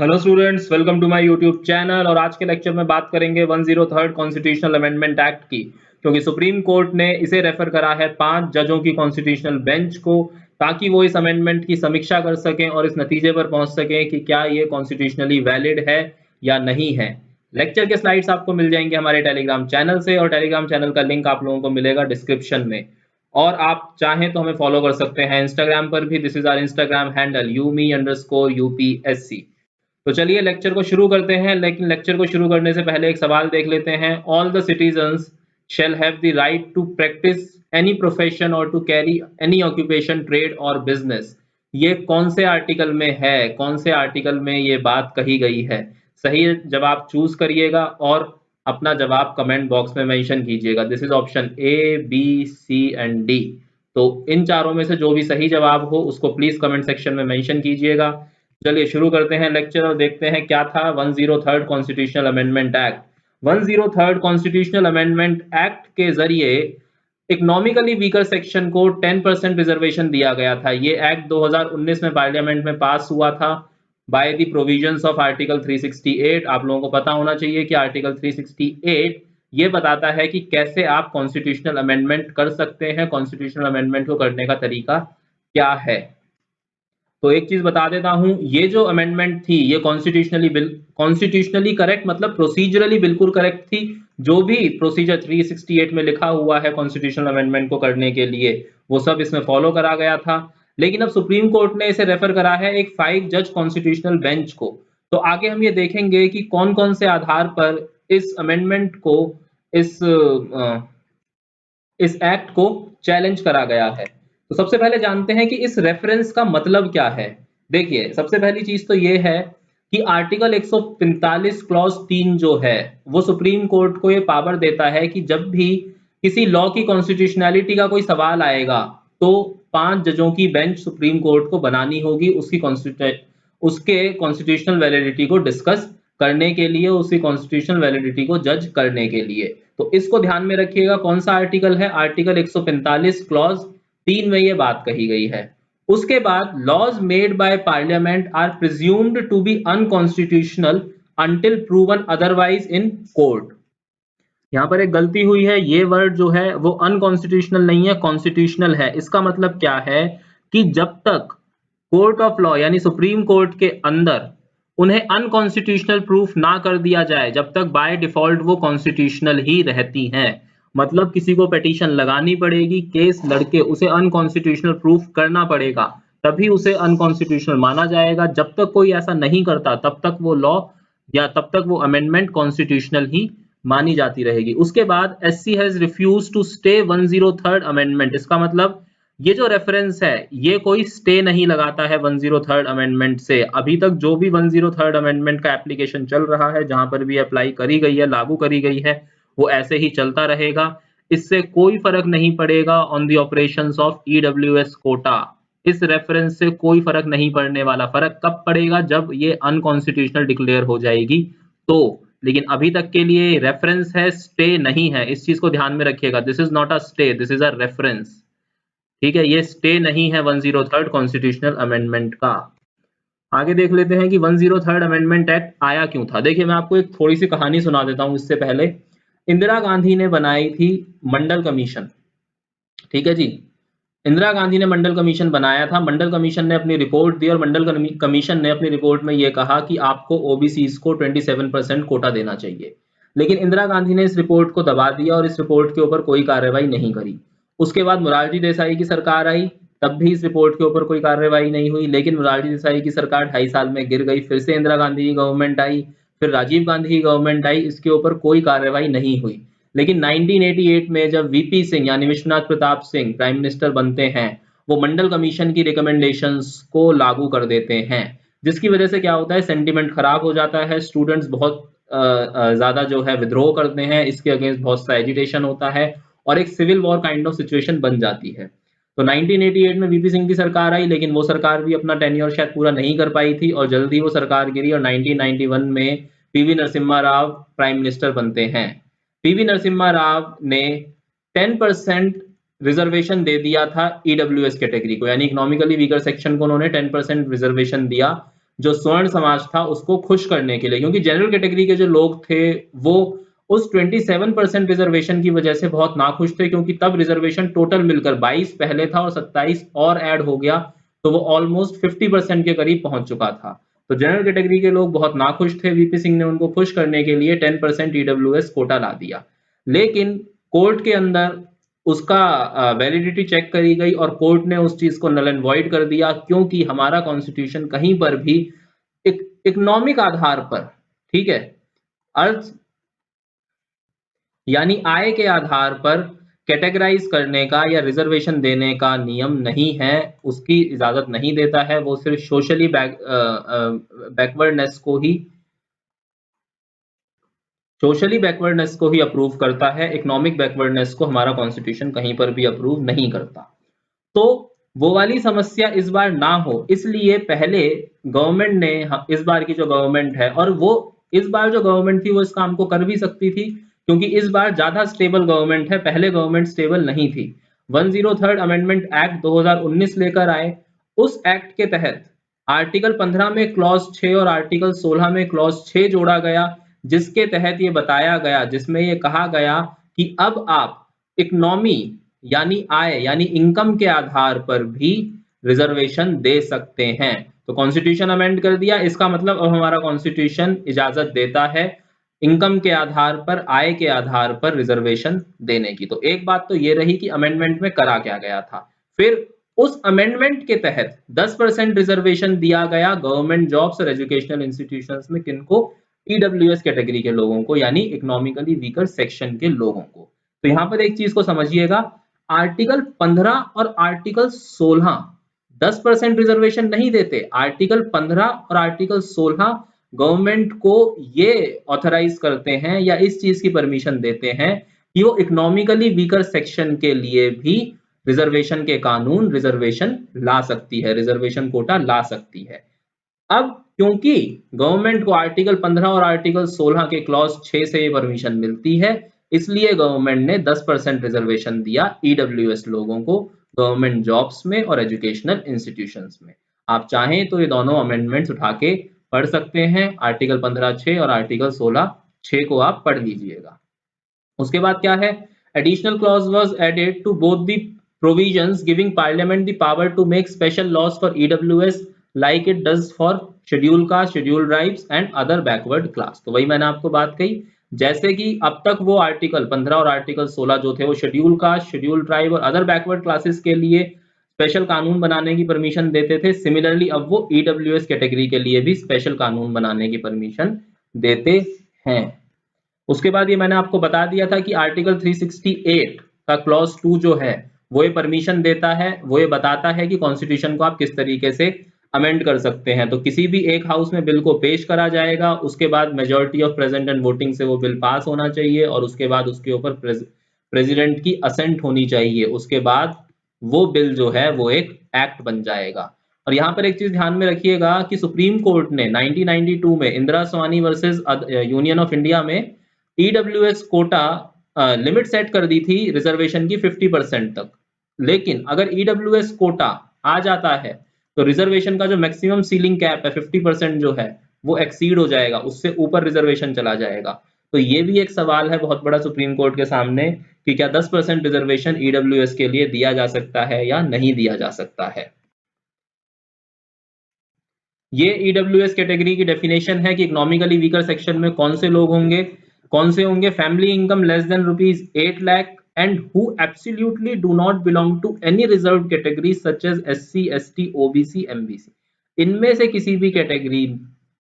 Hello students, welcome to my YouTube channel. और आज के लेक्चर में बात करेंगे 103rd कॉन्स्टिट्यूशनल अमेंडमेंट एक्ट की, क्योंकि सुप्रीम कोर्ट ने इसे रेफर करा है 5 जजों की कॉन्स्टिट्यूशनल बेंच को, ताकि वो इस अमेंडमेंट की समीक्षा कर सकें और इस नतीजे पर पहुंच सकें कि क्या ये कॉन्स्टिट्यूशनली वैलिड है या नहीं है। लेक्चर के स्लाइड्स आपको मिल जाएंगे हमारे टेलीग्राम चैनल से, और टेलीग्राम चैनल का लिंक आप लोगों को मिलेगा डिस्क्रिप्शन में। और आप चाहें तो हमें फॉलो कर सकते हैं इंस्टाग्राम पर भी। This is our Instagram handle umi_UPSC। तो चलिए लेक्चर को शुरू करते हैं, लेकिन लेक्चर को शुरू करने से पहले एक सवाल देख लेते हैं। All the citizens shall have the right to practice any profession or to carry any occupation, trade or business। ये कौन से आर्टिकल में है, कौन से आर्टिकल में ये बात कही गई है? सही जवाब चूज करिएगा और अपना जवाब कमेंट बॉक्स में मेंशन कीजिएगा। This is option A, B, C and D. तो इन चारों में से जो भी सही जवाब हो उसको प्लीज कमेंट सेक्शन में मेंशन कीजिएगा। चलिए शुरू करते हैं लेक्चर और देखते हैं क्या था 103rd constitutional amendment act. 103rd constitutional amendment act के जरिए इकोनॉमिकली वीकर सेक्शन को 10% रिजर्वेशन दिया गया था। ये एक्ट 2019 में पार्लियामेंट में पास हुआ था by the provisions of article 368। आप लोगों को पता होना चाहिए कि आर्टिकल 368 ये बताता है कि कैसे आप कॉन्स्टिट्यूशनल अमेंडमेंट कर सकते हैं, कॉन्स्टिट्यूशनल अमेंडमेंट को करने का तरीका क्या है। तो एक चीज बता देता हूं, ये जो अमेंडमेंट थी ये कॉन्स्टिट्यूशनली करेक्ट, मतलब प्रोसीजरली बिल्कुल करेक्ट थी। जो भी प्रोसीजर 368 में लिखा हुआ है कॉन्स्टिट्यूशनल अमेंडमेंट को करने के लिए, वो सब इसमें फॉलो करा गया था। लेकिन अब सुप्रीम कोर्ट ने इसे रेफर करा है एक 5 जज कॉन्स्टिट्यूशनल बेंच को। तो आगे हम ये देखेंगे कि कौन कौन से आधार पर इस अमेंडमेंट को, इस एक्ट को चैलेंज करा गया है। तो सबसे पहले जानते हैं कि इस रेफरेंस का मतलब क्या है। देखिए, सबसे पहली चीज तो ये है कि आर्टिकल 145 क्लॉज 3 जो है वो सुप्रीम कोर्ट को ये पावर देता है कि जब भी किसी लॉ की कॉन्स्टिट्यूशनैलिटी का कोई सवाल आएगा तो 5 जजों की बेंच सुप्रीम कोर्ट को बनानी होगी उसके कॉन्स्टिट्यूशनल वैलिडिटी को डिस्कस करने के लिए, उसकी कॉन्स्टिट्यूशनल वैलिडिटी को जज करने के लिए। तो इसको ध्यान में रखिएगा। कौन सा आर्टिकल है? आर्टिकल 145 क्लॉज 3 में ये बात कही गई है। उसके बाद laws made by parliament are presumed to be unconstitutional until proven otherwise in court. यहां पर एक गलती हुई है, ये वर्ड जो है वो अनकॉन्स्टिट्यूशनल नहीं है, कॉन्स्टिट्यूशनल है। इसका मतलब क्या है कि जब तक कोर्ट ऑफ लॉ यानी सुप्रीम कोर्ट के अंदर उन्हें अनकॉन्स्टिट्यूशनल प्रूफ ना कर दिया जाए, जब तक बाय डिफॉल्ट वो कॉन्स्टिट्यूशनल ही रहती हैं। मतलब किसी को पिटीशन लगानी पड़ेगी, केस लड़के उसे अनकॉन्स्टिट्यूशनल प्रूफ करना पड़ेगा, तभी उसे अनकॉन्स्टिट्यूशनल माना जाएगा। जब तक कोई ऐसा नहीं करता तब तक वो लॉ या तब तक वो अमेंडमेंट कॉन्स्टिट्यूशनल ही मानी जाती रहेगी। उसके बाद SC has refuse to stay 103rd amendment. इसका मतलब ये जो रेफरेंस है ये कोई स्टे नहीं लगाता है 103rd अमेंडमेंट से। अभी तक जो भी 103rd अमेंडमेंट का एप्लीकेशन चल रहा है, जहां पर भी अप्लाई करी गई है, लागू करी गई है, वो ऐसे ही चलता रहेगा। इससे कोई फर्क नहीं पड़ेगा on the operations of EWS quota. इस रेफरेंस से कोई फर्क नहीं पड़ने वाला। फर्क कब पड़ेगा? जब ये अनकॉन्स्टिट्यूशनल डिक्लेयर हो जाएगी तो। लेकिन अभी तक के लिए रेफरेंस है, स्टे नहीं है। इस चीज को ध्यान में रखिएगा। This is not a stay, this is a reference. ठीक है, ये स्टे नहीं है 103rd कॉन्स्टिट्यूशनल अमेंडमेंट का। आगे देख लेते हैं कि 103rd अमेंडमेंट एक्ट आया क्यों था। देखिए, मैं आपको एक थोड़ी सी कहानी सुना देता हूं। इससे पहले इंदिरा गांधी ने बनाई थी मंडल कमीशन। ठीक है जी, इंदिरा गांधी ने मंडल कमीशन बनाया था। मंडल कमीशन ने अपनी रिपोर्ट दी और मंडल कमीशन ने अपनी रिपोर्ट में यह कहा कि आपको ओबीसीज को 27% कोटा देना चाहिए। लेकिन इंदिरा गांधी ने इस रिपोर्ट को दबा दिया और इस रिपोर्ट के ऊपर कोई कार्रवाई नहीं करी। उसके बाद मोरारजी देसाई की सरकार आई, तब भी इस रिपोर्ट के ऊपर कोई कार्रवाई नहीं हुई। लेकिन मोरारजी देसाई की सरकार 2.5 साल में गिर गई। फिर से इंदिरा गांधी की गवर्नमेंट आई, फिर राजीव गांधी की गवर्नमेंट आई, इसके ऊपर कोई कार्रवाई नहीं हुई। लेकिन 1988 में जब वीपी सिंह यानी विश्वनाथ प्रताप सिंह प्राइम मिनिस्टर बनते हैं, वो मंडल कमीशन की रिकमेंडेशंस को लागू कर देते हैं। जिसकी वजह से क्या होता है, सेंटिमेंट खराब हो जाता है। स्टूडेंट्स बहुत ज्यादा जो है विद्रोह करते हैं, इसके अगेंस्ट बहुत सा एजिटेशन होता है और एक civil war kind of situation बन जाती है। तो 1988 में वीपी सिंह की सरकार आई, लेकिन वो सरकार भी अपना टेन्योर शायद पूरा नहीं कर पाई थी और जल्दी वो सरकार गिरी और 1991 में PV Narasimha Rao prime minister बनते हैं। पीवी नरसिम्हा राव ने 10% रिजर्वेशन दे दिया था ईडब्ल्यूएस कैटेगरी को, यानी इकोनॉमिकली वीकर सेक्शन को उन्होंने 10% रिजर्वेशन दिया, जो स्वर्ण समाज था उसको खुश करने के लिए, क्योंकि जनरल कैटेगरी के जो लोग थे वो उस 27% रिजर्वेशन की वजह से बहुत नाखुश थे, क्योंकि तब रिजर्वेशन टोटल मिलकर 22 पहले था और 27 और ऐड हो गया, तो वो ऑलमोस्ट 50% के करीब पहुंच चुका था। तो जनरल कैटेगरी के लोग बहुत नाखुश थे। वीपी सिंह ने उनको खुश करने के लिए 10% ईडब्ल्यूएस कोटा ला दिया, लेकिन कोर्ट के अंदर उसका वैलिडिटी चेक करी गई और कोर्ट ने उस चीज को नल एंड वॉइड कर दिया, क्योंकि हमारा कॉन्स्टिट्यूशन कहीं पर भी इकोनॉमिक आधार पर, ठीक है, अर्थ यानी आय के आधार पर कैटेगराइज करने का या रिजर्वेशन देने का नियम नहीं है, उसकी इजाजत नहीं देता है। वो सिर्फ सोशली बैकवर्डनेस को ही अप्रूव करता है। इकोनॉमिक बैकवर्डनेस को हमारा कॉन्स्टिट्यूशन कहीं पर भी अप्रूव नहीं करता। तो वो वाली समस्या इस बार ना हो, इसलिए पहले गवर्नमेंट ने, इस बार की जो गवर्नमेंट है, और वो इस बार जो गवर्नमेंट थी वो इस काम को कर भी सकती थी, क्योंकि इस बार ज्यादा स्टेबल गवर्नमेंट है, पहले गवर्नमेंट स्टेबल नहीं थी। 103 अमेंडमेंट एक्ट 2019 लेकर आए। उस एक्ट के तहत आर्टिकल 15 में क्लॉज 6 और आर्टिकल 16 में क्लॉज 6 जोड़ा गया, जिसके तहत ये बताया गया, जिसमें ये कहा गया कि अब आप इकोनॉमी यानी आय यानी इनकम के आधार पर भी रिजर्वेशन दे सकते हैं। तो कॉन्स्टिट्यूशन अमेंड कर दिया, इसका मतलब अब हमारा कॉन्स्टिट्यूशन इजाजत देता है इनकम के आधार पर, आय के आधार पर रिजर्वेशन देने की। तो एक बात तो ये रही कि अमेंडमेंट में करा क्या गया था। फिर उस अमेंडमेंट के तहत 10% रिजर्वेशन दिया गया गवर्नमेंट जॉब्स और एजुकेशनल इंस्टीट्यूशंस में, किनको? ईडब्ल्यूएस कैटेगरी के लोगों को, यानी इकोनॉमिकली वीकर सेक्शन के लोगों को। तो यहां पर एक चीज को समझिएगा, आर्टिकल 15 और आर्टिकल 16 10% रिजर्वेशन नहीं देते। आर्टिकल 15 और आर्टिकल 16 गवर्नमेंट को ये ऑथराइज करते हैं या इस चीज की परमिशन देते हैं कि वो इकोनॉमिकली वीकर सेक्शन के लिए भी रिजर्वेशन के कानून, रिजर्वेशन ला सकती है, रिजर्वेशन कोटा ला सकती है। अब क्योंकि गवर्नमेंट को आर्टिकल 15 और आर्टिकल 16 के क्लॉज 6 से ये परमिशन मिलती है, इसलिए गवर्नमेंट ने 10% रिजर्वेशन दिया ईडब्ल्यूएस लोगों को गवर्नमेंट जॉब्स में और एजुकेशनल इंस्टीट्यूशंस में। आप चाहें तो ये दोनों अमेंडमेंट्स उठा के पढ़ सकते हैं, आर्टिकल 15(6) और आर्टिकल 16(6) को आप पढ़ लीजिएगा। उसके बाद क्या है? Additional clause was added to both the provisions giving parliament the power to make special laws for EWS like it does for schedule caste, schedule tribes and other backward class. तो वही मैंने आपको बात कही, जैसे कि अब तक वो आर्टिकल 15 और आर्टिकल 16 जो थे वो शेड्यूल कास्ट, शेड्यूल ट्राइब और अदर बैकवर्ड क्लासेस के लिए स्पेशल कानून बनाने की परमिशन देते थे। सिमिलरली अब वो ईडब्ल्यूएस कैटेगरी के लिए भी स्पेशल कानून बनाने की परमिशन देते हैं। उसके बाद ये मैंने आपको बता दिया था कि आर्टिकल 368 का क्लॉज 2 जो है वो ये परमिशन देता है, वो ये बताता है कि कॉन्स्टिट्यूशन को आप किस तरीके से अमेंड कर सकते हैं। तो किसी भी एक हाउस में बिल को पेश करा जाएगा, उसके बाद majority of present and voting से वो बिल पास होना चाहिए और उसके बाद उसके ऊपर प्रेसिडेंट की असेंट होनी चाहिए। उसके बाद वो बिल जो है वो एक एक्ट बन जाएगा। और यहाँ पर एक चीज ध्यान में रखिएगा कि सुप्रीम कोर्ट ने 1992 में Indira Swani versus Union of India में ईडब्ल्यूएस कोटा लिमिट सेट कर दी थी रिजर्वेशन की 50% तक, लेकिन अगर ईडब्ल्यूएस कोटा आ जाता है तो रिजर्वेशन का जो मैक्सिमम सीलिंग कैप है 50% जो है वो एक्सीड हो जाएगा, उससे ऊपर रिजर्वेशन चला जाएगा। तो ये भी एक सवाल है बहुत बड़ा सुप्रीम कोर्ट के सामने कि क्या 10% रिजर्वेशन ईडब्ल्यूएस के लिए दिया जा सकता है या नहीं दिया जा सकता है। ये ईडब्ल्यूएस कैटेगरी की डेफिनेशन है कि इकोनॉमिकली वीकर सेक्शन में कौन से लोग होंगे, कौन से होंगे? Family income less than ₹8 lakh and who absolutely do not belong to any reserved category such as SC, ST, OBC, MBC। इनमें से किसी भी कैटेगरी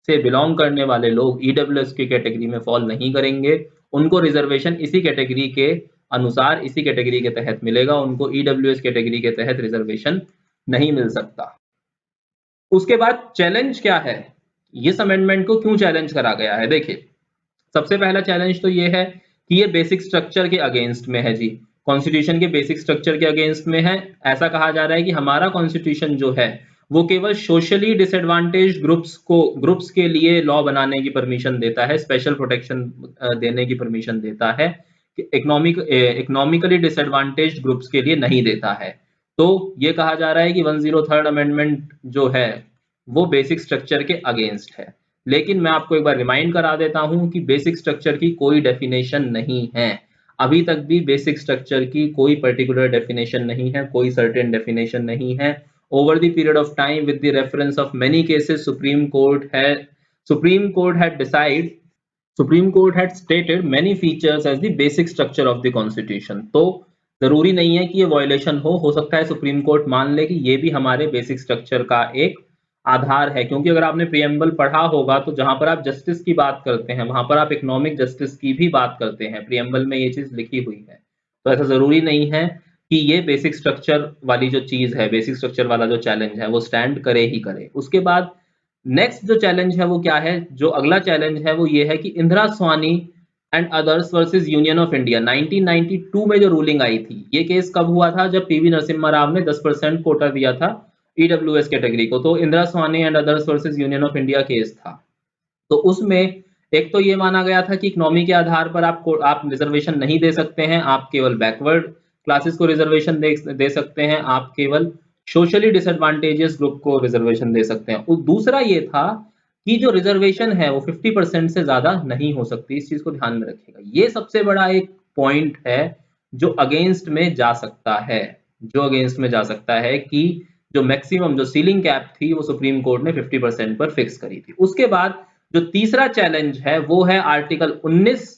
से बिलोंग करने वाले लोग ईडब्ल्यूएस की कैटेगरी में फॉल नहीं करेंगे। उनको रिजर्वेशन इसी कैटेगरी के अनुसार, इसी कैटेगरी के तहत मिलेगा, उनको ईडब्ल्यूएस कैटेगरी के तहत रिजर्वेशन नहीं मिल सकता। उसके बाद चैलेंज क्या है, इस अमेंडमेंट को क्यों चैलेंज करा गया है? देखिए, सबसे पहला चैलेंज तो ये है कि ये बेसिक स्ट्रक्चर के अगेंस्ट में है जी, कॉन्स्टिट्यूशन के बेसिक स्ट्रक्चर के अगेंस्ट में है। ऐसा कहा जा रहा है कि हमारा कॉन्स्टिट्यूशन जो है वो केवल सोशली डिसएडवांटेज ग्रुप्स के लिए लॉ बनाने की परमिशन देता है, स्पेशल प्रोटेक्शन देने की परमिशन देता है, इकोनॉमिकली डिसएडवांटेज ग्रुप्स के लिए नहीं देता है। तो ये कहा जा रहा है कि 103 अमेंडमेंट जो है वो बेसिक स्ट्रक्चर के अगेंस्ट है। लेकिन मैं आपको एक बार रिमाइंड करा देता हूं कि बेसिक स्ट्रक्चर की कोई डेफिनेशन नहीं है, अभी तक भी बेसिक स्ट्रक्चर की कोई पर्टिकुलर डेफिनेशन नहीं है, कोई सर्टेन डेफिनेशन नहीं है। Over the period of time with the reference of many cases Supreme Court had decided Supreme Court had stated many features as the basic structure of the Constitution। तो जरूरी नहीं है कि ये वायलेशन हो सकता है सुप्रीम कोर्ट मान ले कि ये भी हमारे बेसिक स्ट्रक्चर का एक आधार है, क्योंकि अगर आपने प्रियम्बल पढ़ा होगा तो जहां पर आप जस्टिस की बात करते हैं वहां पर आप इकोनॉमिक जस्टिस की भी बात करते हैं, प्रियम्बल में ये चीज लिखी हुई है। तो ऐसा जरूरी नहीं है कि ये बेसिक स्ट्रक्चर वाली जो चीज है, बेसिक स्ट्रक्चर वाला जो चैलेंज है वो स्टैंड करे ही करे। उसके बाद नेक्स्ट जो चैलेंज है वो क्या है, जो अगला चैलेंज है वो ये है कि Indira Swani and others versus Union of India 1992 में जो रूलिंग आई थी, ये केस कब हुआ था, जब पीवी नरसिम्हा राव ने 10% कोटा दिया था ईडब्ल्यूएस कैटेगरी को। तो Indira Swani and others versus Union of India case था। तो उसमें एक तो ये माना गया था कि इकोनॉमी के आधार पर आप रिजर्वेशन नहीं दे सकते हैं, आप केवल बैकवर्ड क्लासेस को रिजर्वेशन दे सकते हैं, आप केवल सोशली डिसएडवांटेजेस ग्रुप को रिजर्वेशन दे सकते हैं। और दूसरा ये था कि जो रिजर्वेशन है वो 50% से ज्यादा नहीं हो सकती, इस चीज को ध्यान में रखिएगा। ये सबसे बड़ा एक पॉइंट है जो अगेंस्ट में जा सकता है, जो अगेंस्ट में जा सकता है कि जो मैक्सिमम जो सीलिंग कैप थी वो सुप्रीम कोर्ट ने 50% पर फिक्स करी थी। उसके बाद जो तीसरा चैलेंज है वो है आर्टिकल 19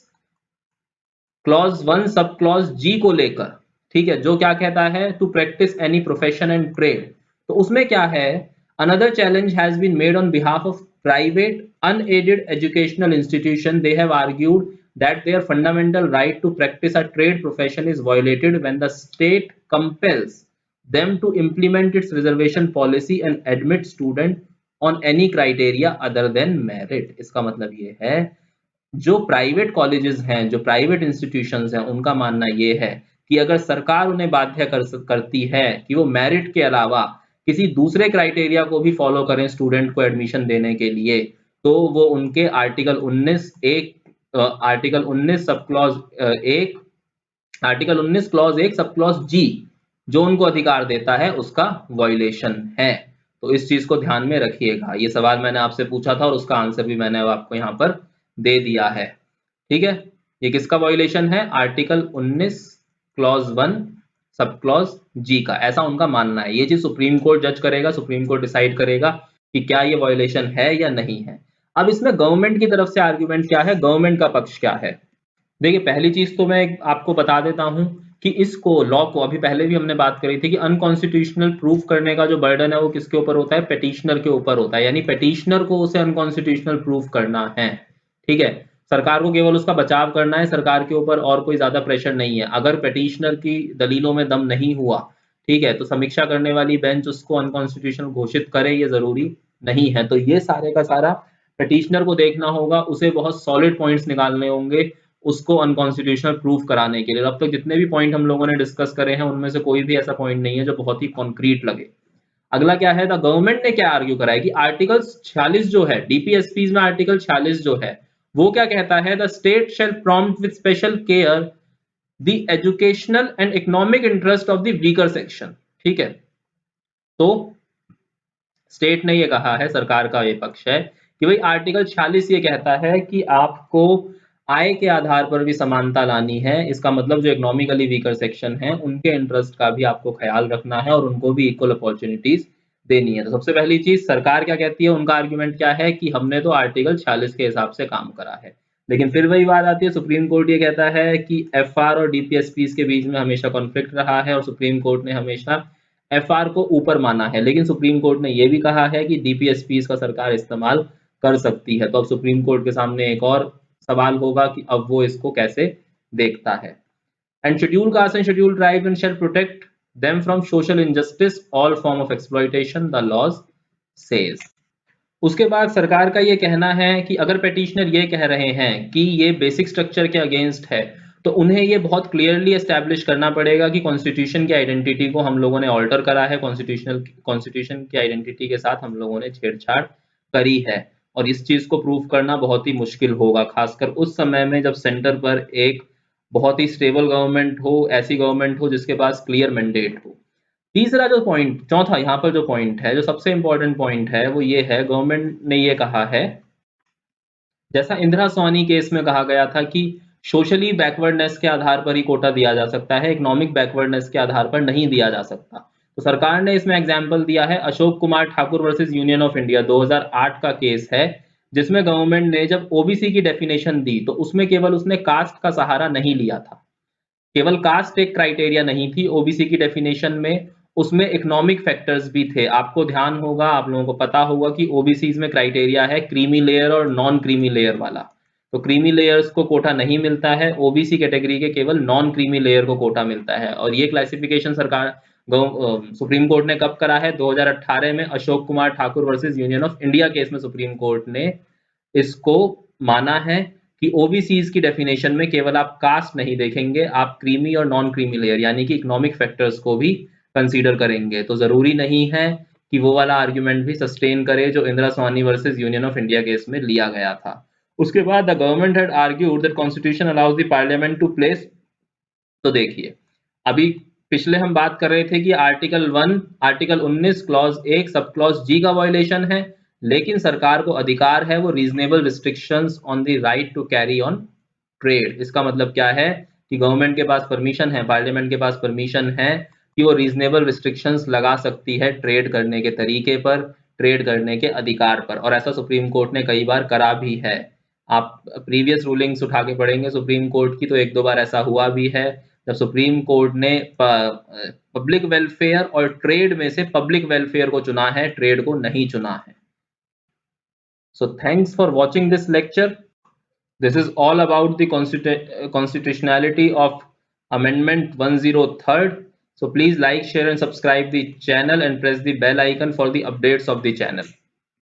क्लॉज 1 सब क्लॉज जी को लेकर, ठीक है, जो क्या कहता है, to practice any profession and trade. तो उसमें क्या है, another challenge has been made on behalf of private unaided educational institution. They have argued that their fundamental right to practice a trade profession is violated when the state compels them to implement its reservation policy and admit student on any criteria other than merit। इसका मतलब ये है जो private colleges हैं, जो private institutions हैं, उनका मानना ये है कि अगर सरकार उन्हें बाध्य करती है कि वो मेरिट के अलावा किसी दूसरे क्राइटेरिया को भी फॉलो करें स्टूडेंट को एडमिशन देने के लिए, तो वो उनके article 19 sub clause 1 article 19 clause 1 sub clause जी जो उनको अधिकार देता है उसका वायलेशन है। तो इस चीज को ध्यान में रखिएगा। ये सवाल मैंने आपसे पूछा था और उसका आंसर भी मैंने आपको यहाँ पर दे दिया है, ठीक है। ये किसका वायलेशन है, आर्टिकल 19 क्लॉज 1 सब क्लॉज जी का, ऐसा उनका मानना है। ये चीज सुप्रीम कोर्ट जज करेगा, सुप्रीम कोर्ट डिसाइड करेगा कि क्या ये वायलेशन है या नहीं है। अब इसमें गवर्नमेंट की तरफ से आर्ग्यूमेंट क्या है, गवर्नमेंट का पक्ष क्या है। देखिए पहली चीज तो मैं आपको बता देता हूं कि इसको लॉ को, अभी पहले भी हमने बात करी थी कि अनकॉन्स्टिट्यूशनल प्रूफ करने का जो बर्डन है वो किसके ऊपर होता है, पेटिशनर के ऊपर होता है। यानी पेटिशनर को उसे अनकॉन्स्टिट्यूशनल प्रूफ करना है, ठीक है। सरकार को केवल उसका बचाव करना है, सरकार के ऊपर और कोई ज्यादा प्रेशर नहीं है। अगर पेटिशनर की दलीलों में दम नहीं हुआ, ठीक है, तो समीक्षा करने वाली बेंच उसको अनकॉन्स्टिट्यूशनल घोषित करे, ये जरूरी नहीं है। तो ये सारे का सारा पेटिशनर को देखना होगा, उसे बहुत सॉलिड पॉइंट्स निकालने होंगे उसको अनकॉन्स्टिट्यूशनल प्रूफ कराने के लिए। अब तक जितने भी पॉइंट हम लोगों ने डिस्कस करे हैं उनमें से कोई भी ऐसा पॉइंट नहीं है जो बहुत ही कॉन्क्रीट लगे। अगला क्या है, द गवर्नमेंट ने क्या आर्ग्यू करा है कि आर्टिकल 46 जो है डीपीएसपी में, आर्टिकल 46 जो है वो क्या कहता है, the state shell prompt with special care the educational and economic interest of the weaker section, ठीक है। तो स्टेट ने ये कहा है, सरकार का ये पक्ष है कि भाई आर्टिकल 46 ये कहता है कि आपको आय के आधार पर भी समानता लानी है। इसका मतलब जो इकोनॉमिकली वीकर सेक्शन है उनके इंटरेस्ट का भी आपको ख्याल रखना है और उनको भी इक्वल अपॉर्चुनिटीज देनी है। तो सबसे पहली चीज सरकार क्या कहती है, उनका आर्ग्यूमेंट क्या है कि हमने तो आर्टिकल 46 के हिसाब से काम करा है। लेकिन फिर वही बात आती है, सुप्रीम कोर्ट ये कहता है कि एफआर और डीपीएसपी के बीच में हमेशा कॉन्फ्लिक्ट रहा है और सुप्रीम कोर्ट ने हमेशा एफआर को ऊपर माना है। लेकिन सुप्रीम कोर्ट ने यह भी कहा है कि डीपीएसपी का सरकार इस्तेमाल कर सकती है। तो अब सुप्रीम कोर्ट के सामने एक और सवाल होगा कि अब वो इसको कैसे देखता है। And schedule caste and schedule tribe and shall protect them from social injustice all form of exploitation the laws says. उसके बाद सरकार का ये कहना है कि अगर पेटिशनर ये कह रहे हैं कि ये बेसिक स्ट्रक्चर के अगेंस्ट है तो उन्हें ये बहुत क्लियरली एस्टैब्लिश करना पड़ेगा कि कॉन्स्टिट्यूशन की आइडेंटिटी को हम लोगों ने ऑल्टर करा है, कॉन्स्टिट्यूशन की आइडेंटिटी के साथ हम लोगों ने छेड़छाड़ करी है। और इस चीज को प्रूव करना बहुत ही मुश्किल होगा, खासकर उस समय में जब सेंटर पर एक बहुत ही स्टेबल गवर्नमेंट हो, ऐसी गवर्नमेंट हो जिसके पास क्लियर मैंडेट हो। तीसरा जो पॉइंट, चौथा यहाँ पर जो पॉइंट है, जो सबसे इंपॉर्टेंट पॉइंट है, वो ये है, गवर्नमेंट ने ये कहा है, जैसा इंदिरा सोनी केस में कहा गया था कि सोशली बैकवर्डनेस के आधार पर ही कोटा दिया जा सकता है, इकोनॉमिक बैकवर्डनेस के आधार पर नहीं दिया जा सकता। तो सरकार ने इसमें एग्जाम्पल दिया है Ashok Kumar Thakur versus Union of India 2008 का केस है, जिसमें गवर्नमेंट ने जब ओबीसी की डेफिनेशन दी तो उसमें केवल उसने कास्ट का सहारा नहीं लिया था, केवल कास्ट एक क्राइटेरिया नहीं थी ओबीसी की डेफिनेशन में, उसमें इकोनॉमिक फैक्टर्स भी थे। आपको ध्यान होगा, आप लोगों को पता होगा कि ओबीसीज में क्राइटेरिया है क्रीमी लेयर और नॉन क्रीमी लेयर वाला। तो क्रीमी लेयर्स को कोटा नहीं मिलता है, ओबीसी कैटेगरी के केवल नॉन क्रीमी लेयर को कोटा मिलता है। और ये क्लासिफिकेशन सरकार सुप्रीम कोर्ट ने कब करा है? 2018 में Ashok Kumar Thakur versus Union of India case में सुप्रीम कोर्ट ने इसको माना है कि ओबीसीज की डेफिनेशन में केवल आप कास्ट नहीं देखेंगे, आप क्रीमी और नॉन क्रीमी लेयर यानी कि इकोनॉमिक फैक्टर्स को भी कंसीडर करेंगे। तो जरूरी नहीं है कि वो वाला आर्ग्यूमेंट भी सस्टेन करे जो Indra Sawhney versus Union of India case में लिया गया था। उसके बाद the government had argued that constitution allows the parliament to place. तो देखिए, अभी पिछले हम बात कर रहे थे कि article 1, article 19 clause 1 sub clause जी का वायोलेशन है, लेकिन सरकार को अधिकार है वो reasonable restrictions on the right to carry on trade. इसका मतलब क्या है कि गवर्नमेंट के पास परमिशन है, पार्लियामेंट के पास परमिशन है कि वो रीजनेबल रिस्ट्रिक्शंस लगा सकती है ट्रेड करने के तरीके पर, ट्रेड करने के अधिकार पर, और ऐसा सुप्रीम कोर्ट ने कई बार करा भी है। आप प्रीवियस रूलिंग्स उठा के पढ़ेंगे सुप्रीम कोर्ट की, तो एक दो बार ऐसा हुआ भी है जब सुप्रीम कोर्ट ने पब्लिक वेलफेयर और ट्रेड में से पब्लिक वेलफेयर को चुना है, ट्रेड को नहीं चुना है। So thanks for watching this lecture. This is all about the constitutionality of Amendment 103rd. So please like, share and subscribe the channel and press the bell icon for the updates of the channel.